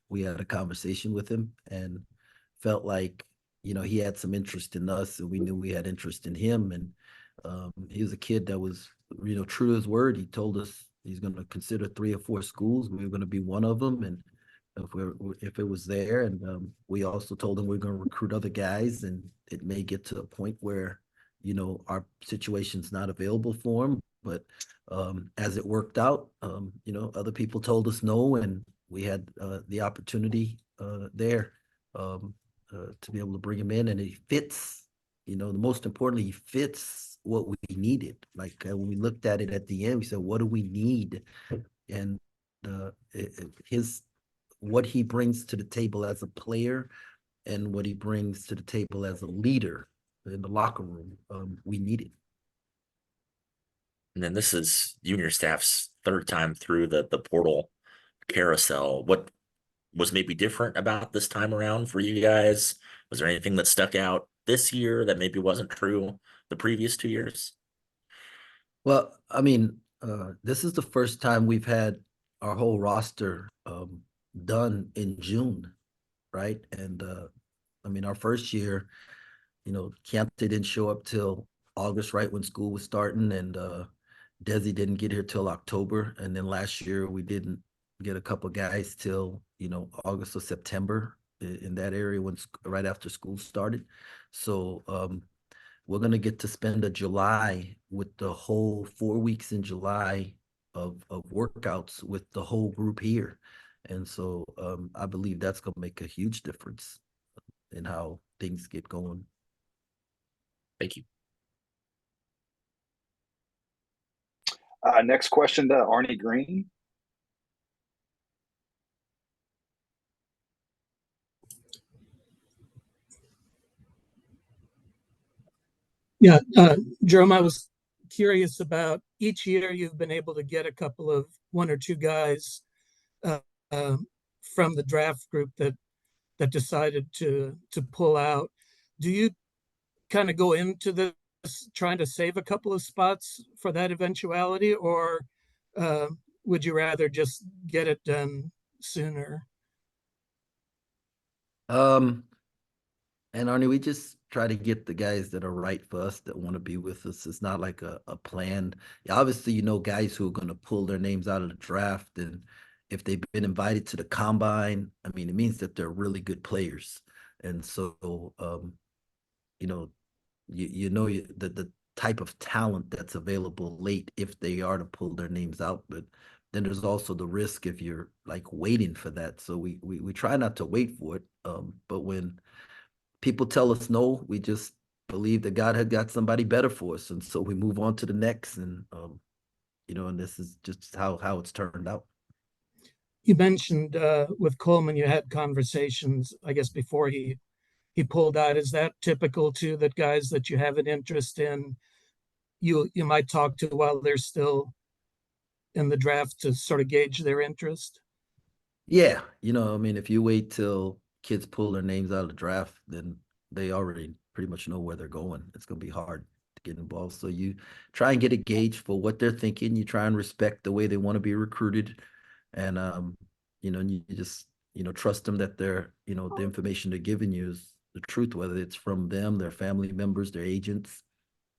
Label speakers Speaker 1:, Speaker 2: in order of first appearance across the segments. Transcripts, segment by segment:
Speaker 1: we had a conversation with him and felt like, he had some interest in us, and we knew we had interest in him. And he was a kid that was, true to his word. He told us he's going to consider 3 or 4 schools. We were going to be one of them, and if it was there. And we also told him we're going to recruit other guys, and it may get to a point where, our situation's not available for him. But as it worked out, other people told us no, and we had the opportunity there to be able to bring him in, and he fits. The most importantly, he fits what we needed. Like when we looked at it at the end, we said, "What do we need?" And his what he brings to the table as a player and what he brings to the table as a leader in the locker room, we need it.
Speaker 2: And then this is you and your staff's third time through the portal carousel. What was maybe different about this time around for you guys? Was there anything that stuck out this year that maybe wasn't true the previous 2 years?
Speaker 1: Well, I mean, this is the first time we've had our whole roster done in June, right? And I mean, our first year, Keontae didn't show up till August, right when school was starting, and Desi didn't get here till October, and then last year we didn't get a couple guys till August or September in that area when right after school started. So we're gonna get to spend a July with the whole 4 weeks in July of workouts with the whole group here, and so I believe that's gonna make a huge difference in how things get going.
Speaker 2: Thank you.
Speaker 3: Next question to Arnie Green.
Speaker 4: Yeah, Jerome, I was curious about each year you've been able to get a couple of 1 or 2 guys uh, from the draft group that decided to pull out. Do you kind of go into this trying to save a couple of spots for that eventuality, or would you rather just get it done sooner?
Speaker 1: And Arnie, we just try to get the guys that are right for us, that want to be with us. It's not like a plan. Obviously, guys who are going to pull their names out of the draft, and if they've been invited to the combine, I mean, it means that they're really good players. And so, you know, the type of talent that's available late if they are to pull their names out. But then there's also the risk if you're like waiting for that. So we try not to wait for it. But when people tell us no, we just believe that God had got somebody better for us, and so we move on to the next. And and this is just how it's turned out.
Speaker 4: You mentioned with Coleman, you had conversations, I guess, before he pulled out. Is that typical too, that guys that you have an interest in, you might talk to while they're still in the draft to sort of gauge their interest?
Speaker 1: Yeah, I mean, if you wait till kids pull their names out of the draft, then they already pretty much know where they're going. It's going to be hard to get involved. So you try and get a gauge for what they're thinking. You try and respect the way they want to be recruited, and you just trust them that they're the information they're giving you is the truth, whether it's from them, their family members, their agents.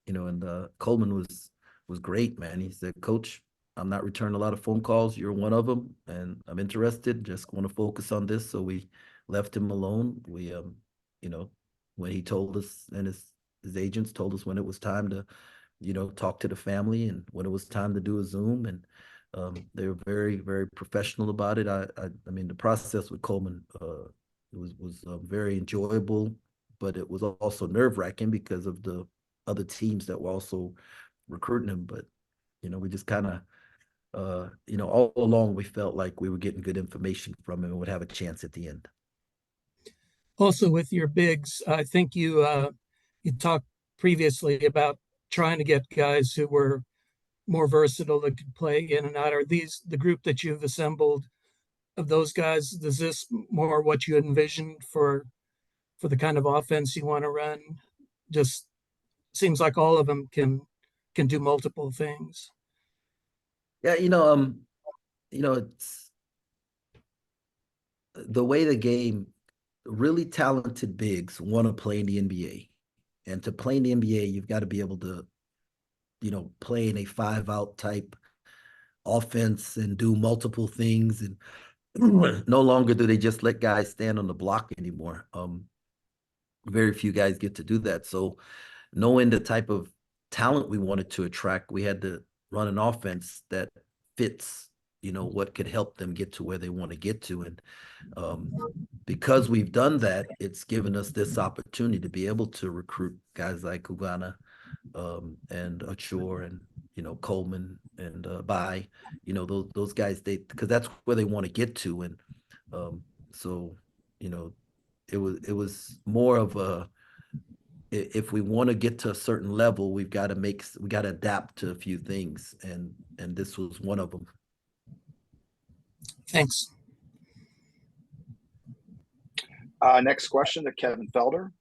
Speaker 1: And Coleman was great, man. He said, "Coach, I'm not returning a lot of phone calls. You're one of them, and I'm interested. Just want to focus on this." So we left him alone. We, when he told us, and his agents told us when it was time to, talk to the family, and when it was time to do a Zoom, and they were very, very professional about it. I mean, the process with Coleman was very enjoyable, but it was also nerve-wracking because of the other teams that were also recruiting him. But we just kind of all along we felt like we were getting good information from him and would have a chance at the end.
Speaker 4: Also, with your bigs, I think you talked previously about trying to get guys who were more versatile that could play in and out. Are these the group that you've assembled of those guys? Is this more what you envisioned for the kind of offense you want to run? Just seems like all of them can do multiple things.
Speaker 1: Yeah, it's the way the game, really talented bigs want to play in the NBA. And to play in the NBA, you've got to be able to, play in a 5-out type offense and do multiple things. And no longer do they just let guys stand on the block anymore. Very few guys get to do that. So knowing the type of talent we wanted to attract, we had to run an offense that fits, what could help them get to where they want to get to. And because we've done that, it's given us this opportunity to be able to recruit guys like Ugana, and Achor, and Coleman, and Bai, those guys, because that's where they want to get to. And so you know it was more of a, if we want to get to a certain level, we got to adapt to a few things, and this was one of them.
Speaker 4: Thanks.
Speaker 3: Next question to Kevin Felder.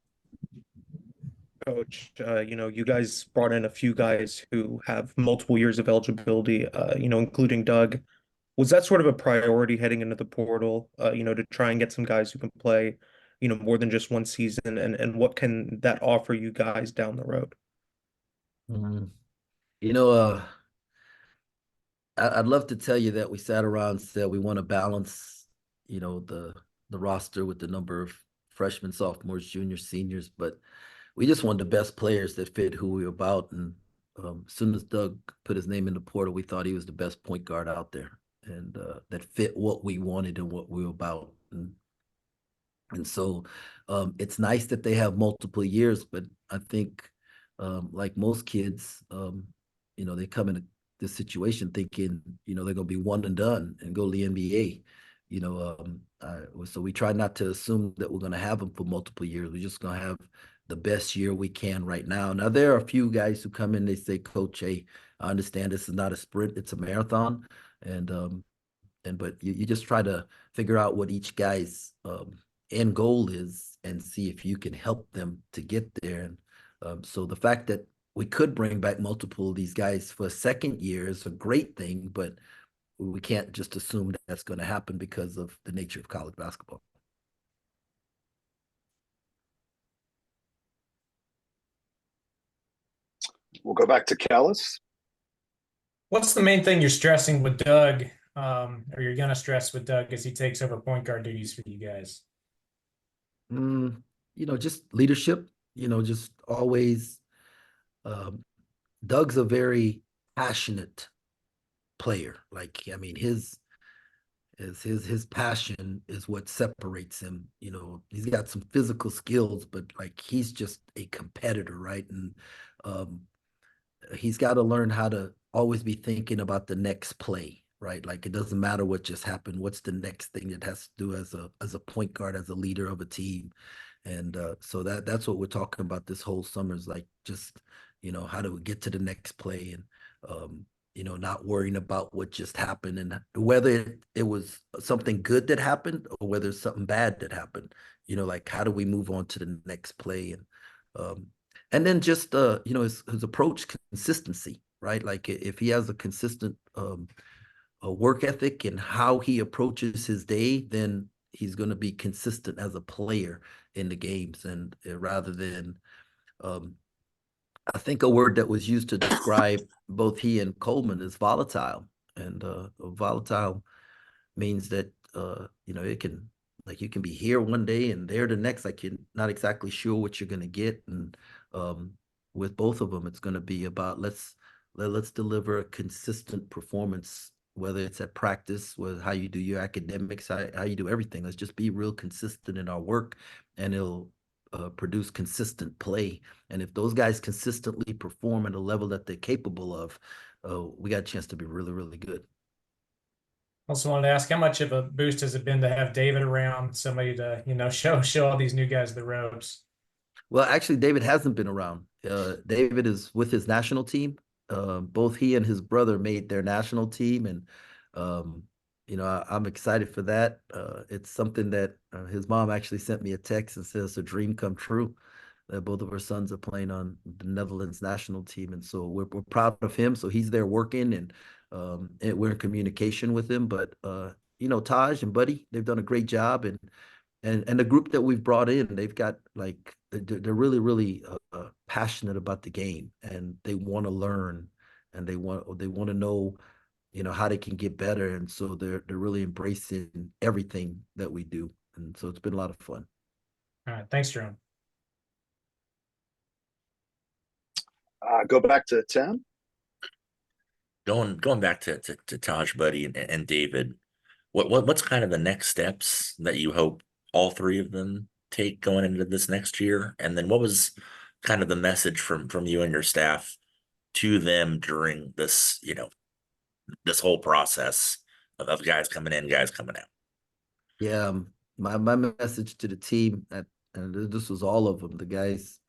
Speaker 5: Coach, you guys brought in a few guys who have multiple years of eligibility, including Doug. Was that sort of a priority heading into the portal, to try and get some guys who can play, more than just one season? And what can that offer you guys down the road?
Speaker 1: Mhm. You know, I'd love to tell you that we sat around and said we want to balance, the roster with the number of freshmen, sophomores, juniors, seniors, but we just wanted the best players that fit who we were about. And as soon as Doug put his name in the portal, we thought he was the best point guard out there, and that fit what we wanted and what we were about. And so it's nice that they have multiple years, but I think, like most kids, they come into this situation thinking, they're going to be one and done and go to the NBA. So we try not to assume that we're going to have them for multiple years. We're just going to have the best year we can right now. Now, there are a few guys who come in, they say, Coach, hey, I understand this is not a sprint, it's a marathon. But you just try to figure out what each guy's end goal is and see if you can help them to get there. And so the fact that we could bring back multiple of these guys for a second year is a great thing, but we can't just assume that that's going to happen because of the nature of college basketball.
Speaker 3: We'll go back to Kellis.
Speaker 6: What's the main thing you're stressing with Doug, or you're going to stress with Doug as he takes over point guard duties for you guys?
Speaker 1: Just leadership, just always. Doug's a very passionate player. Like, I mean, his passion is what separates him. He's got some physical skills, but like, he's just a competitor, right? And he's got to learn how to always be thinking about the next play, right? Like, it doesn't matter what just happened. What's the next thing it has to do as a point guard, as a leader of a team? And so that's what we're talking about this whole summer, is like, just, how do we get to the next play? And not worrying about what just happened, and whether it was something good that happened or whether it's something bad that happened. Like, how do we move on to the next play? And then just his approach, consistency, right? Like, if he has a consistent a work ethic and how he approaches his day, then he's going to be consistent as a player in the games. And rather than I think a word that was used to describe both he and Coleman is volatile. And volatile means that it can, like, you can be here one day and there the next. Like, you're not exactly sure what you're going to get. And with both of them, it's going to be about let's deliver a consistent performance, whether it's at practice, with how you do your academics, how you do everything. Let's just be real consistent in our work, and it'll produce consistent play. And if those guys consistently perform at a level that they're capable of, we got a chance to be really, really good.
Speaker 6: Also wanted to ask, how much of a boost has it been to have David around, somebody to, show all these new guys the ropes?
Speaker 1: Well, actually, David hasn't been around. David is with his national team. Both he and his brother made their national team, and I'm excited for that. It's something that his mom actually sent me a text and says it's a dream come true that both of our sons are playing on the Netherlands national team, and so we're proud of him. So he's there working, and we're in communication with him. But Taj and Buddy, they've done a great job, and the group that we've brought in, they've got like they're really really passionate about the game, and they want to learn, and they want to know how they can get better, and so they're really embracing everything that we do, and so it's been a lot of fun.
Speaker 6: All right, thanks, Jerome.
Speaker 3: Go back to Tim.
Speaker 2: Going back to Taj, Buddy, and David, what's kind of the next steps that you hope all three of them take going into this next year? And then what was kind of the message from you and your staff to them during this, this whole process of guys coming in, guys coming out?
Speaker 1: Yeah, my message to the team, and this was all of them, the guys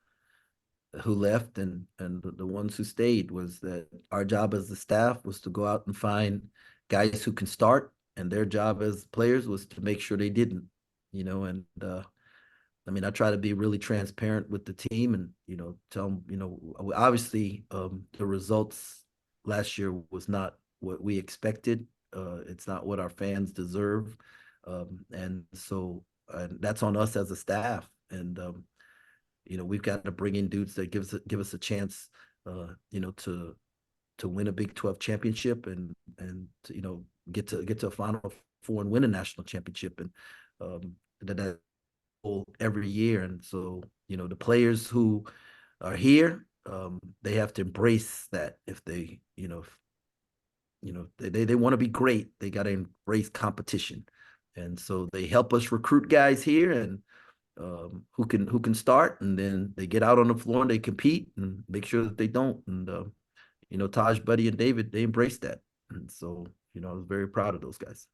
Speaker 1: who left and the ones who stayed, was that our job as the staff was to go out and find guys who can start, and their job as players was to make sure they didn't, and I mean, I try to be really transparent with the team and, tell them, obviously, the results last year was not what we expected. It's not what our fans deserve. And so that's on us as a staff. And, we've got to bring in dudes that give us a chance, to win a Big 12 championship and to, get to a Final Four and win a national championship. And that every year. And so, the players who are here, they have to embrace that. If they, they want to be great, they got to embrace competition. And so they help us recruit guys here and who can start, and then they get out on the floor and they compete and make sure that they don't. And Taj, Buddy, and David, they embrace that. And so, I was very proud of those guys.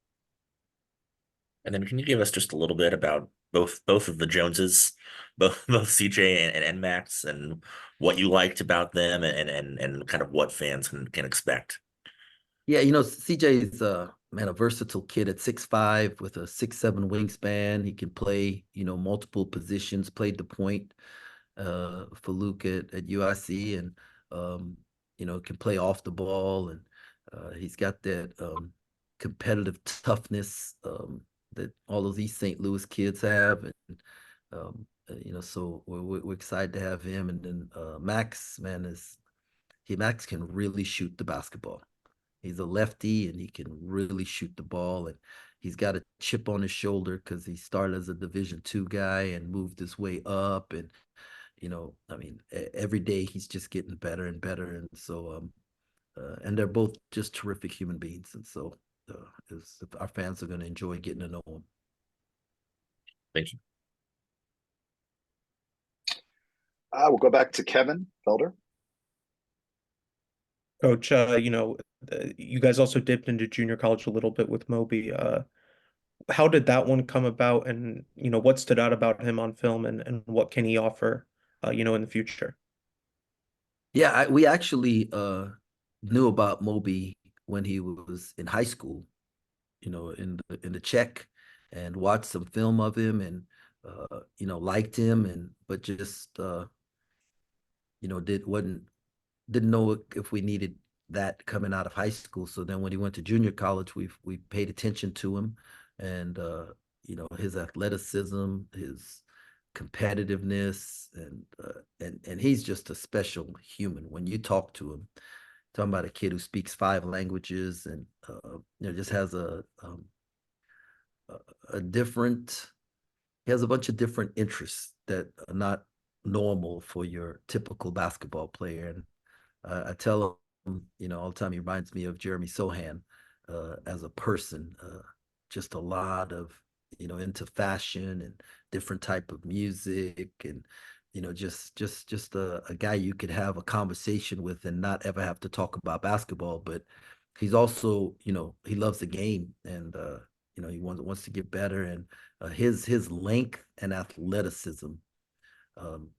Speaker 2: And then can you give us just a little bit about both of the Joneses, both CJ and Max, and what you liked about them and kind of what fans can expect?
Speaker 1: Yeah, CJ is a versatile kid at 6'5" with a 6'7" wingspan. He can play, multiple positions, played the point for Luke at UIC, and can play off the ball, and he's got that competitive toughness that all of these St. Louis kids have. And so we're excited to have him. And then Max, man, Max can really shoot the basketball. He's a lefty and he can really shoot the ball, and he's got a chip on his shoulder because he started as a Division II guy and moved his way up. And I mean, every day he's just getting better and better. And so and they're both just terrific human beings. And so our fans are going to enjoy getting to know them.
Speaker 2: Thank you.
Speaker 3: We'll go back to Kevin Felder.
Speaker 5: Coach, you guys also dipped into junior college a little bit with Mobi. How did that one come about, and what stood out about him on film, and what can he offer, in the future?
Speaker 1: Yeah, we actually knew about Mobi when he was in high school, in the Czech, and watched some film of him, and liked him, and but just didn't know if we needed that coming out of high school. So then when he went to junior college, we paid attention to him, and his athleticism, his competitiveness, and he's just a special human. When you talk to him, talking about a kid who speaks 5 languages and just has a different, he has a bunch of different interests that are not normal for your typical basketball player. And I tell him, all the time, he reminds me of Jeremy Sohan as a person. Just a lot of, into fashion and different type of music, and just a guy you could have a conversation with and not ever have to talk about basketball. But he's also, he loves the game, and he wants to get better, and his length and athleticism,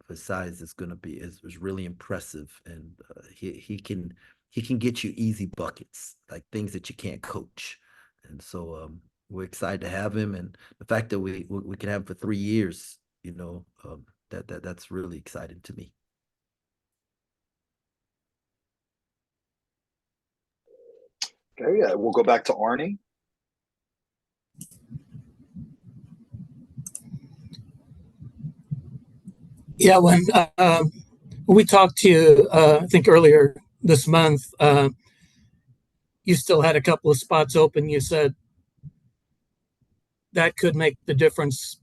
Speaker 1: his size is really impressive, and he can get you easy buckets, like things that you can't coach. And so we're excited to have him, and the fact that we can have him for 3 years, that's really exciting to me.
Speaker 3: Okay, we'll go back to Arnie.
Speaker 4: Yeah, when we talked to you, I think earlier this month, you still had a couple of spots open. You said that could make the difference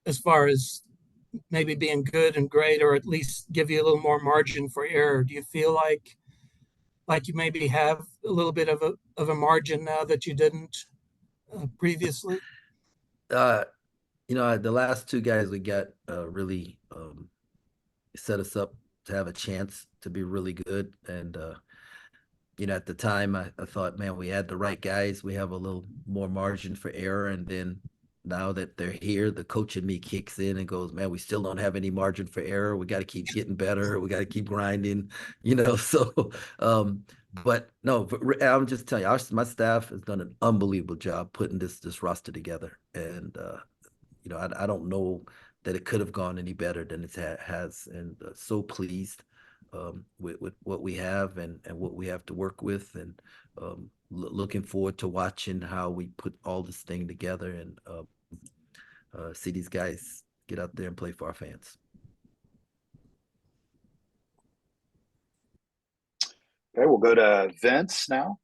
Speaker 4: as far as maybe being good and great, or at least give you a little more margin for error. Do you feel like you maybe have a little bit of a margin now that you didn't previously?
Speaker 1: Uh, the last two guys we got really set us up to have a chance to be really good. And at the time I thought, man, we had the right guys. We have a little more margin for error. And then now that they're here, the coach in me kicks in and goes, man, we still don't have any margin for error. We got to keep getting better. We got to keep grinding, So, but no, I'm just telling you, my staff has done an unbelievable job putting this roster together. And, I don't know that it could have gone any better than it has. And so pleased with what we have and what we have to work with, and looking forward to watching how we put all this thing together and see these guys get out there and play for our fans.
Speaker 3: Okay, we'll go to Vince now.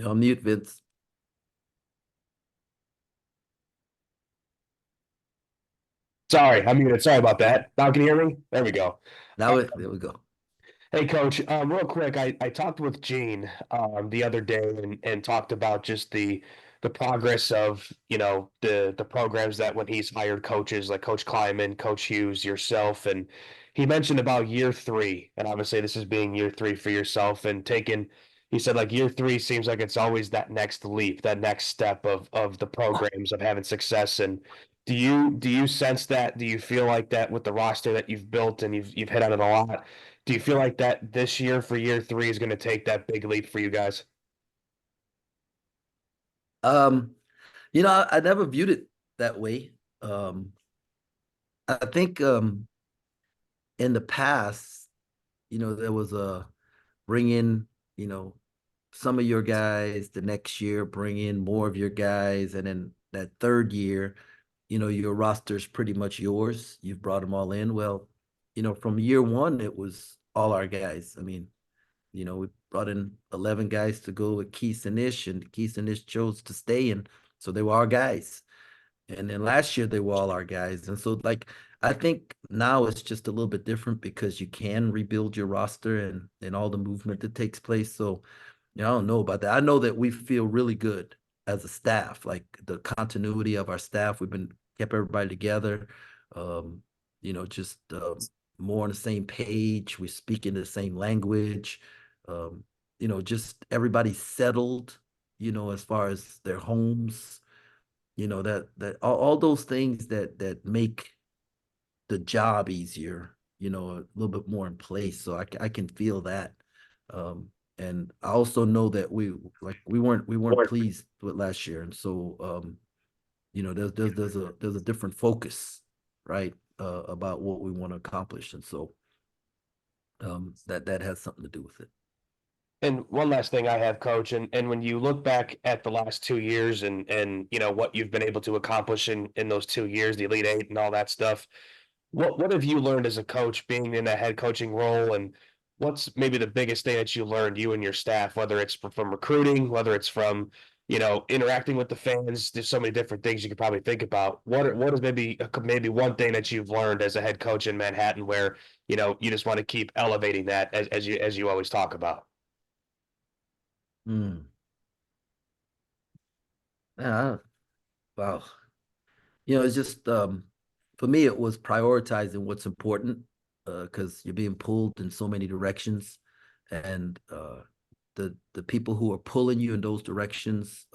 Speaker 1: I'll mute Vince.
Speaker 7: Sorry, I'm muted. Sorry about that. Now can you hear me? There we go.
Speaker 1: There we go.
Speaker 7: Hey, Coach. Real quick, I talked with Gene the other day and talked about just the progress of the programs that when he's hired coaches like Coach Kleiman, Coach Hughes, yourself, and he mentioned about year three, and obviously this is being year three for yourself and taking. He said like year three seems like it's always that next leap, that next step of the programs of having success. And do you sense that? Do you feel like that with the roster that you've built and you've hit on it a lot? Do you feel like that this year for year three is going to take that big leap for you guys?
Speaker 1: Um, I never viewed it that way. I think in the past, there was a bring in, some of your guys, the next year, bring in more of your guys. And then that third year, your roster's pretty much yours. You've brought them all in. Well, from year one, it was all our guys. I mean, we brought in 11 guys to go with Keith and Ish, and Keith and Ish chose to stay. And so they were our guys. And then last year, they were all our guys. And so, I think now it's just a little bit different because you can rebuild your roster and all the movement that takes place. So, I don't know about that. I know that we feel really good as a staff, like the continuity of our staff. We've been kept everybody together, just more on the same page. We're speaking the same language. Just everybody settled, as far as their homes, that all those things that make the job easier, a little bit more in place. So I can feel that. And I also know that we weren't pleased with last year. And so there's a different focus, right? About what we want to accomplish. And so that has something to do with it.
Speaker 7: And one last thing I have, Coach, and when you look back at the last 2 years and what you've been able to accomplish in those 2 years, the Elite Eight and all that stuff, what have you learned as a coach being in a head coaching role, and what's maybe the biggest thing that you learned, you and your staff, whether it's from recruiting, whether it's from interacting with the fans? There's so many different things you could probably think about. What is maybe one thing that you've learned as a head coach in Manhattan where you just want to keep elevating that as you always talk about?
Speaker 1: Yeah, wow. It's just for me, it was prioritizing what's important because you're being pulled in so many directions, and the people who are pulling you in those directions,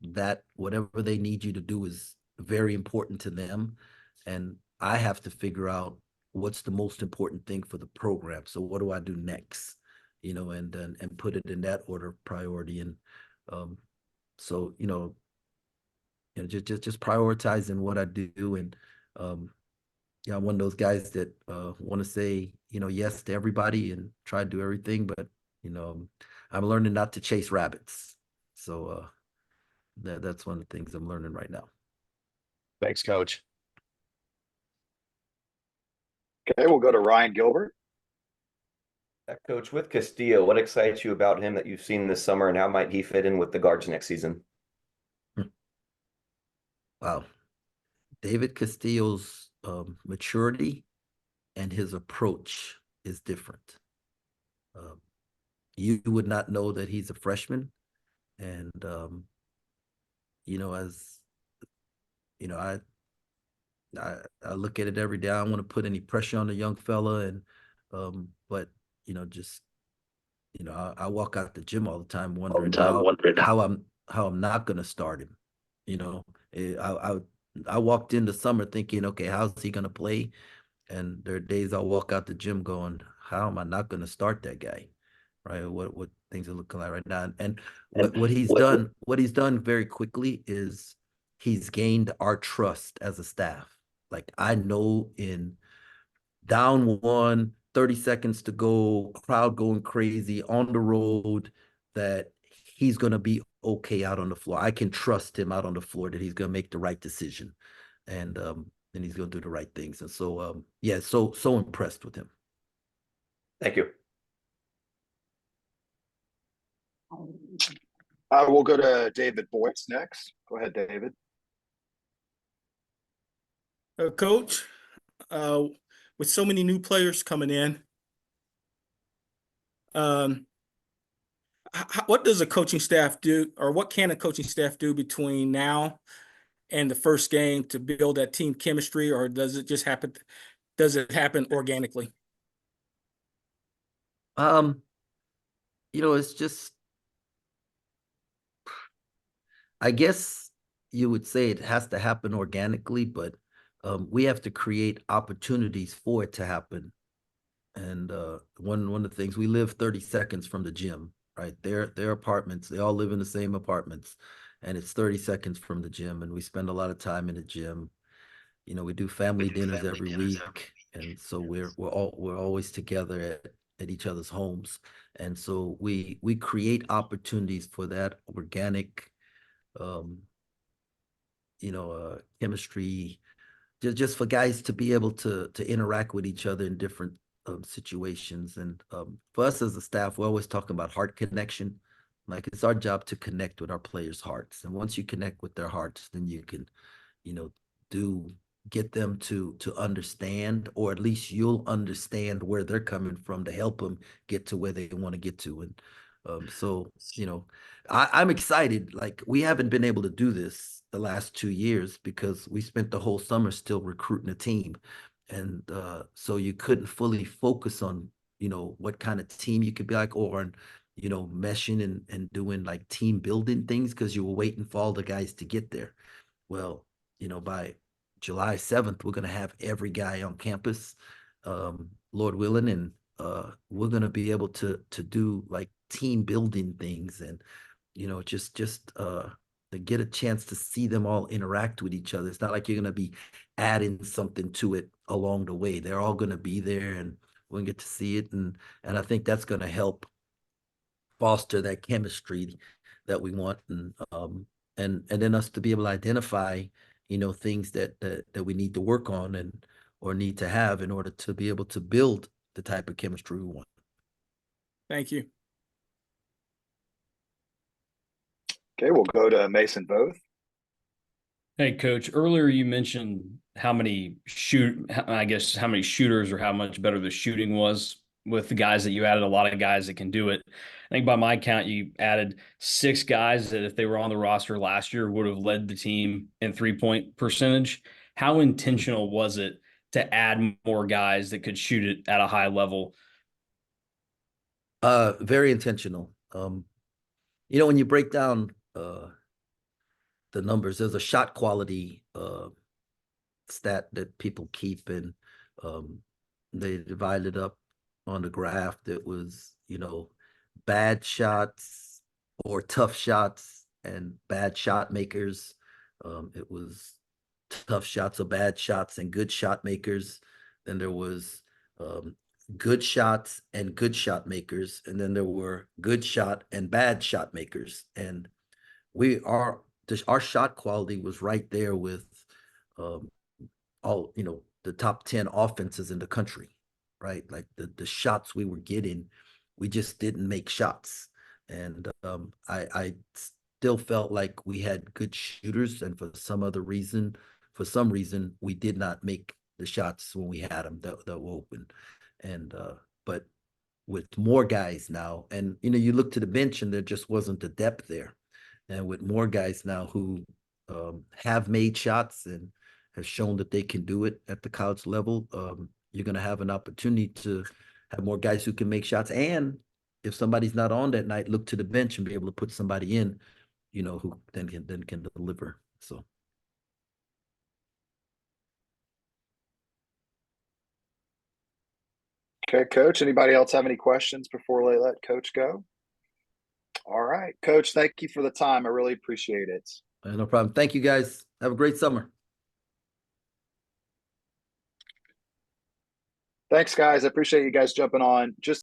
Speaker 1: that whatever they need you to do is very important to them, and I have to figure out what's the most important thing for the program. So what do I do next? And put it in that order of priority. And so just prioritizing what I do. And I'm one of those guys that want to say yes to everybody and try to do everything, but I'm learning not to chase rabbits. So that's one of the things I'm learning right now.
Speaker 7: Thanks, Coach.
Speaker 3: Okay, we'll go to Ryan Gilbert.
Speaker 8: Coach, with Castillo, what excites you about him that you've seen this summer, and how might he fit in with the Guards next season?
Speaker 1: Wow. David Castillo's maturity and his approach is different. You would not know that he's a freshman. And, as you know, I look at it every day. I don't want to put any pressure on the young fella. And, but, I walk out the gym all the time wondering how I'm not going to start him. I walked in the summer thinking, okay, how's he going to play? And there are days I'll walk out the gym going, how am I not going to start that guy? Right? What things are looking like right now. And what he's done very quickly is he's gained our trust as a staff. Like, I know in down 1, 30 seconds to go, crowd going crazy on the road, that he's going to be okay out on the floor. I can trust him out on the floor that he's going to make the right decision. And he's going to do the right things. And so, so impressed with him.
Speaker 8: Thank you.
Speaker 3: We'll go to David Boyce next. Go ahead, David.
Speaker 9: Coach, with so many new players coming in, what does a coaching staff do, or what can a coaching staff do between now and the first game to build that team chemistry, or does it just happen? Does it happen organically?
Speaker 1: It's just, I guess you would say it has to happen organically, but we have to create opportunities for it to happen. And one of the things, we live 30 seconds from the gym, right? Their apartments, they all live in the same apartments, and it's 30 seconds from the gym, and we spend a lot of time in the gym. We do family dinners every week, and so we're always together at each other's homes. And so we create opportunities for that organic chemistry, just for guys to be able to interact with each other in different situations. And for us as a staff, we're always talking about heart connection. Like, it's our job to connect with our players' hearts. And once you connect with their hearts, then you can, get them to understand, or at least you'll understand where they're coming from to help them get to where they want to get to. And I'm excited. Like, we haven't been able to do this the last 2 years because we spent the whole summer still recruiting a team. And so you couldn't fully focus on, what kind of team you could be like, or, meshing and doing like team building things, because you were waiting for all the guys to get there. Well, by July 7th, we're going to have every guy on campus, Lord willing, and we're going to be able to do like team building things, and just to get a chance to see them all interact with each other. It's not like you're going to be adding something to it along the way. They're all going to be there, and we're going to get to see it, and I think that's going to help foster that chemistry that we want, and then us to be able to identify things that we need to work on and or need to have in order to be able to build the type of chemistry we want.
Speaker 9: Thank you.
Speaker 3: Okay, we'll go to Mason Both.
Speaker 10: Hey, Coach, earlier you mentioned how many shooters, or how much better the shooting was with the guys that you added, a lot of guys that can do it. I think by my count, you added 6 guys that if they were on the roster last year would have led the team in 3-point percentage. How intentional was it to add more guys that could shoot it at a high level?
Speaker 1: Very intentional. When you break down the numbers, there's a shot quality stat that people keep, and they divided up on the graph that was, bad shots or tough shots and bad shot makers. It was tough shots or bad shots and good shot makers. Then there was good shots and good shot makers. And then there were good shot and bad shot makers. And our shot quality was right there with all, the top 10 offenses in the country, right? Like the shots we were getting, we just didn't make shots. And I still felt like we had good shooters, and for some reason, we did not make the shots when we had them that were open. And but with more guys now, and you look to the bench and there just wasn't the depth there. And with more guys now who have made shots and have shown that they can do it at the college level, you're going to have an opportunity to have more guys who can make shots. And if somebody's not on that night, look to the bench and be able to put somebody in, who then can deliver. So.
Speaker 3: Okay, Coach. Anybody else have any questions before they let Coach go? All right, Coach. Thank you for the time. I really appreciate it.
Speaker 1: No problem. Thank you, guys. Have a great summer.
Speaker 3: Thanks, guys. I appreciate you guys jumping on. Just